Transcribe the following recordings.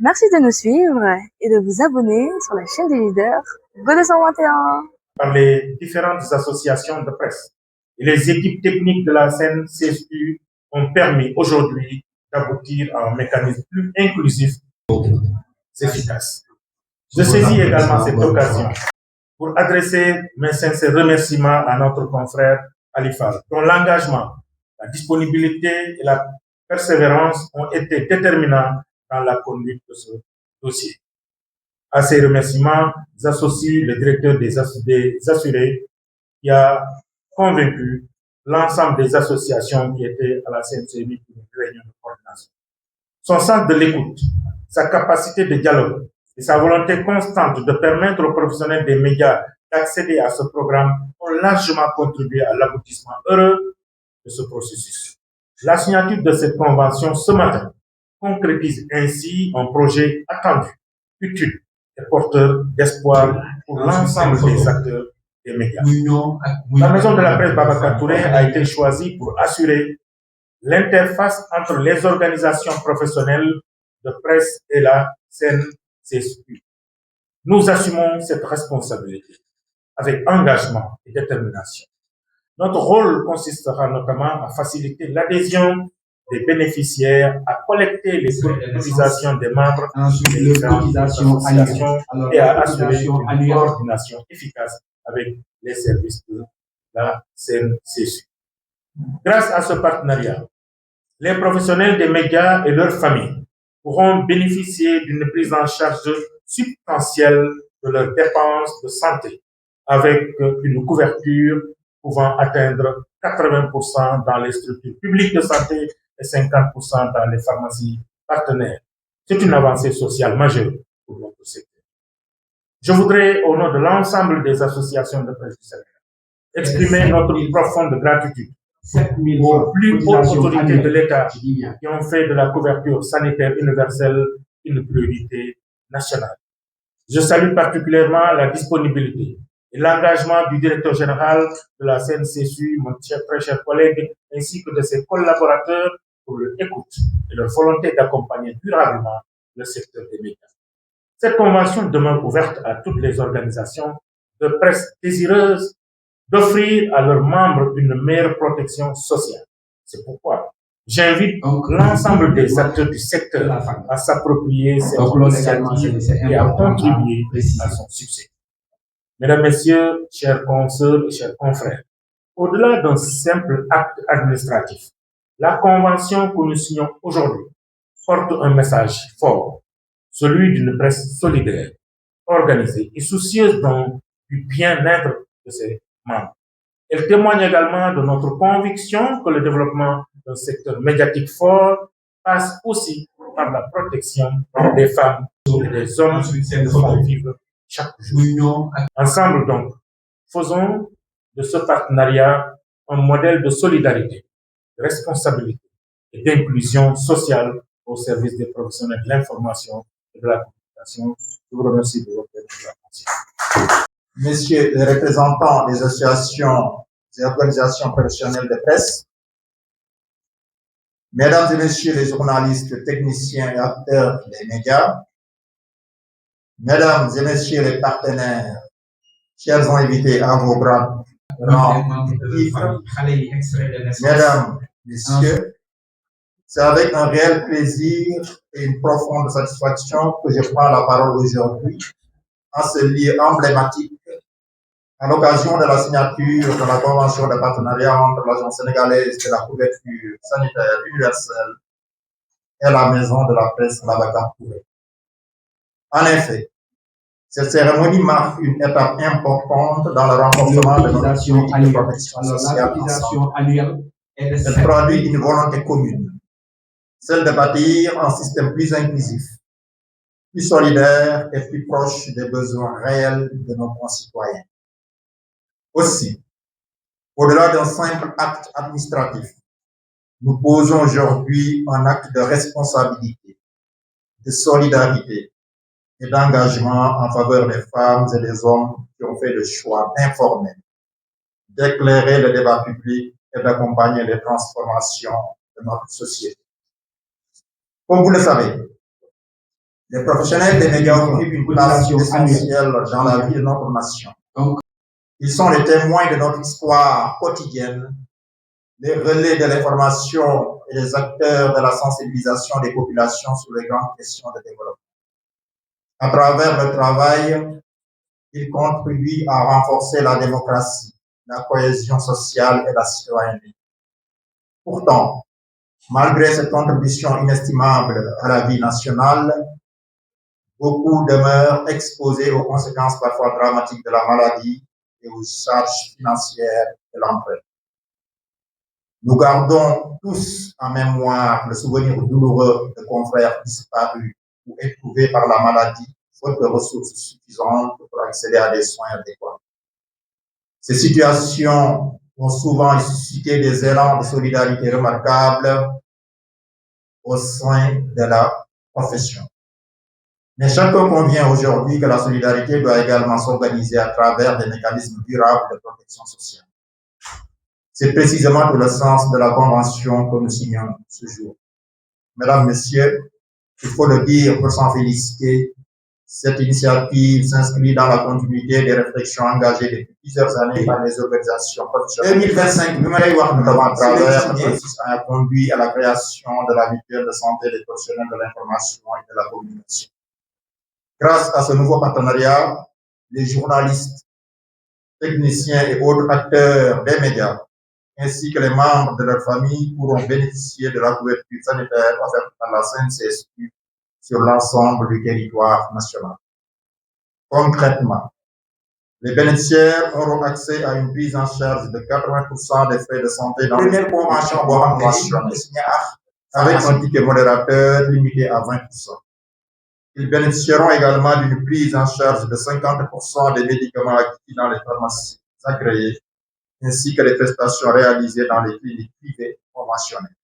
Merci de nous suivre et de vous abonner sur la chaîne des leaders Go221. Par les différentes associations de presse et les équipes techniques de la CNCSU ont permis aujourd'hui d'aboutir à un mécanisme plus inclusif et efficace. Je saisis également cette occasion pour adresser mes sincères remerciements à notre confrère Alifal, dont l'engagement, la disponibilité et la persévérance ont été déterminants dans la conduite de ce dossier. À ces remerciements, j'associe le directeur des assurés qui a convaincu l'ensemble des associations qui étaient à la CNCB pour une réunion de coordination. Son sens de l'écoute, sa capacité de dialogue et sa volonté constante de permettre aux professionnels des médias d'accéder à ce programme ont largement contribué à l'aboutissement heureux de ce processus. La signature de cette convention ce matin concrétise ainsi un projet attendu, utile et porteur d'espoir pour l'ensemble des acteurs des médias. La maison de la presse Babacar Touré a été choisie pour assurer l'interface entre les organisations professionnelles de presse et la CNCSU. Nous assumons cette responsabilité avec engagement et détermination. Notre rôle consistera notamment à faciliter l'adhésion des bénéficiaires, à collecter les cotisations des membres des différentes associations et à assurer une coordination efficace avec les services de la CNCSU. Grâce à ce partenariat, les professionnels des médias et leurs familles pourront bénéficier d'une prise en charge substantielle de leurs dépenses de santé, avec une couverture pouvant atteindre 80% dans les structures publiques de santé et 50% dans les pharmacies partenaires. C'est une avancée sociale majeure pour notre secteur. Je voudrais, au nom de l'ensemble des associations de presse du Sénégal, exprimer notre profonde gratitude aux plus hautes autorités de l'État qui ont fait de la couverture sanitaire universelle une priorité nationale. Je salue particulièrement la disponibilité et l'engagement du directeur général de la CNCSU, mon très cher collègue, ainsi que de ses collaborateurs pour leur écoute et leur volonté d'accompagner durablement le secteur des médias. Cette convention demeure ouverte à toutes les organisations de presse désireuses d'offrir à leurs membres une meilleure protection sociale. C'est pourquoi j'invite l'ensemble des acteurs du secteur à s'approprier cette initiative et à contribuer à son succès. Mesdames, Messieurs, chers consoeurs et chers confrères, au-delà d'un simple acte administratif, la convention que nous signons aujourd'hui porte un message fort, celui d'une presse solidaire, organisée et soucieuse du bien-être de ses membres. Elle témoigne également de notre conviction que le développement d'un secteur médiatique fort passe aussi par la protection des femmes et des hommes qui font vivre chaque jour. Ensemble donc, faisons de ce partenariat un modèle de solidarité, de responsabilité et d'inclusion sociale au service des professionnels de l'information et de la communication. Je vous remercie de votre attention. Messieurs les représentants des associations et organisations professionnelles de presse, Mesdames et Messieurs les journalistes, techniciens et acteurs des médias, Mesdames et Messieurs les partenaires, chers invités à vos rangs, Mesdames, Messieurs, c'est avec un réel plaisir et une profonde satisfaction que je prends la parole aujourd'hui en ce lieu emblématique à l'occasion de la signature de la convention de partenariat entre l'Agence sénégalaise de la couverture sanitaire universelle et la maison de la presse Babacar Touré. En effet, cette cérémonie marque une étape importante dans le renforcement de notre politique de protection sociale ensemble. Elle traduit une volonté commune, celle de bâtir un système plus inclusif, plus solidaire et plus proche des besoins réels de nos concitoyens. Aussi, au-delà d'un simple acte administratif, nous posons aujourd'hui un acte de responsabilité, de solidarité et d'engagement en faveur des femmes et des hommes qui ont fait le choix d'informer, d'éclairer le débat public et d'accompagner les transformations de notre société. Comme vous le savez, Les professionnels des médias occupent une place essentielle dans la vie de notre nation. Ils sont les témoins de notre histoire quotidienne, les relais de l'information et les acteurs de la sensibilisation des populations sur les grandes questions de développement. À travers le travail, ils contribuent à renforcer la démocratie, la cohésion sociale et la citoyenneté. Pourtant, malgré cette contribution inestimable à la vie nationale, beaucoup demeurent exposés aux conséquences parfois dramatiques de la maladie et aux charges financières de l'emprunt. Nous gardons tous en mémoire le souvenir douloureux de confrères disparus ou éprouvés par la maladie, faute de ressources suffisantes pour accéder à des soins adéquats. Ces situations ont souvent suscité des élans de solidarité remarquables au sein de la profession. Mais chacun convient aujourd'hui que la solidarité doit également s'organiser à travers des mécanismes durables de protection sociale. C'est précisément tout le sens de la convention que nous signons ce jour. Mesdames, Messieurs, il faut le dire pour s'en féliciter, cette initiative s'inscrit dans la continuité des réflexions engagées depuis plusieurs années par les organisations professionnelles. 2025, notamment à travers le processus a conduit à la création de la mutuelle de santé des professionnels de l'information et de la communication. Grâce à ce nouveau partenariat, les journalistes, techniciens et autres acteurs des médias, ainsi que les membres de leur famille pourront bénéficier de la couverture sanitaire offerte par la CNCSU sur l'ensemble du territoire national. Concrètement, les bénéficiaires auront accès à une prise en charge de 80% des frais de santé dans les conventions conventionnelles, avec un ticket modérateur limité à 20%. Ils bénéficieront également d'une prise en charge de 50% des médicaments acquis dans les pharmacies agréées, ainsi que les prestations réalisées dans les cliniques privées conventionnelles.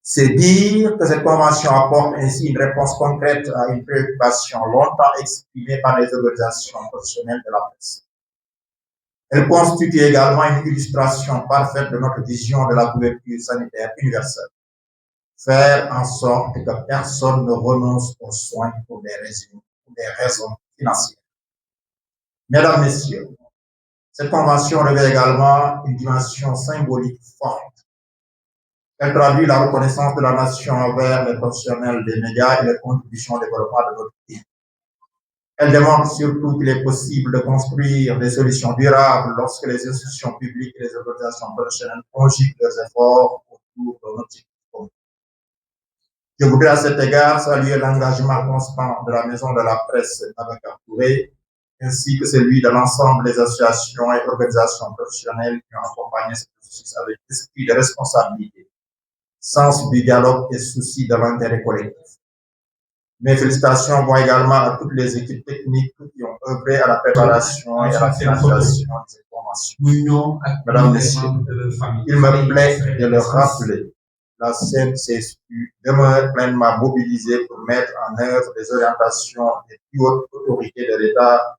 C'est dire que cette convention apporte ainsi une réponse concrète à une préoccupation longtemps exprimée par les organisations professionnelles de la presse. Elle constitue également une illustration parfaite de notre vision de la couverture sanitaire universelle. Faire en sorte que personne ne renonce aux soins pour des raisons financières. Mesdames, Messieurs, cette convention revêt également une dimension symbolique forte. Elle traduit la reconnaissance de la nation envers les professionnels des médias et les contributions au développement de notre pays. Elle démontre surtout qu'il est possible de construire des solutions durables lorsque les institutions publiques et les organisations professionnelles conjuguent leurs efforts autour de notre commun. Je voudrais à cet égard saluer l'engagement constant de la Maison de la Presse Babacar Touré, ainsi que celui de l'ensemble des associations et organisations professionnelles qui ont accompagné ce processus avec esprit de responsabilité, sens du dialogue et souci de l'intérêt collectif. Mes félicitations vont également à toutes les équipes techniques qui ont œuvré à la préparation et à la finalisation de cette convention. Mesdames, Messieurs, il me plaît de le rappeler, la CNCSU demeure pleinement mobilisée pour mettre en œuvre les orientations des plus hautes autorités de l'État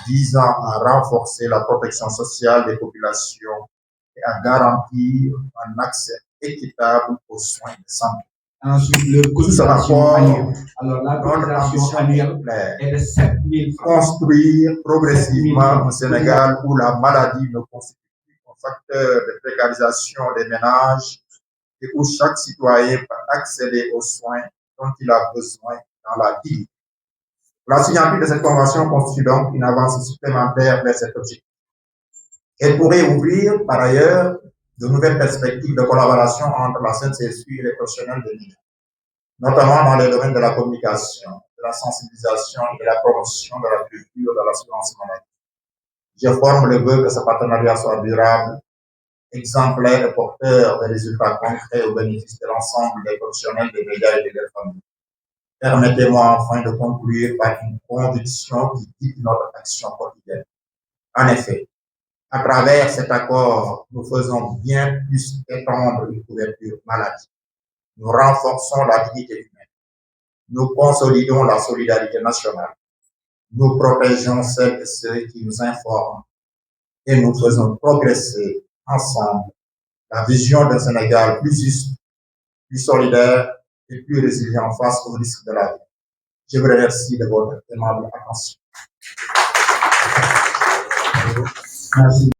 visant à renforcer la protection sociale des populations et à garantir un accès équitable aux soins de santé. Ensuite, le rapport, alors la cotisation annuelle est de 7 000 francs. Construire progressivement au Sénégal où la maladie ne constitue plus un facteur de précarisation des ménages et où chaque citoyen peut accéder aux soins dont il a besoin dans la dignité. La signature de cette convention constitue donc une avance supplémentaire vers cet objectif. Elle pourrait ouvrir, par ailleurs, de nouvelles perspectives de collaboration entre la CNCSU et les professionnels des médias, notamment dans les domaines de la communication, de la sensibilisation et de la promotion de la culture de l'assurance maladie. Je forme le vœu que ce partenariat soit durable, exemplaire et porteur de résultats concrets au bénéfice de l'ensemble des professionnels des médias et de leurs familles. Permettez-moi enfin de conclure par une conviction qui guide notre action quotidienne. En effet, à travers cet accord, nous faisons bien plus qu'étendre une couverture maladie. Nous renforçons la dignité humaine. Nous consolidons la solidarité nationale. Nous protégeons celles et ceux qui nous informent. Et nous faisons progresser ensemble la vision d'un Sénégal plus juste, plus solidaire et plus résilient face aux risques de la vie. Je vous remercie de votre aimable attention. Merci.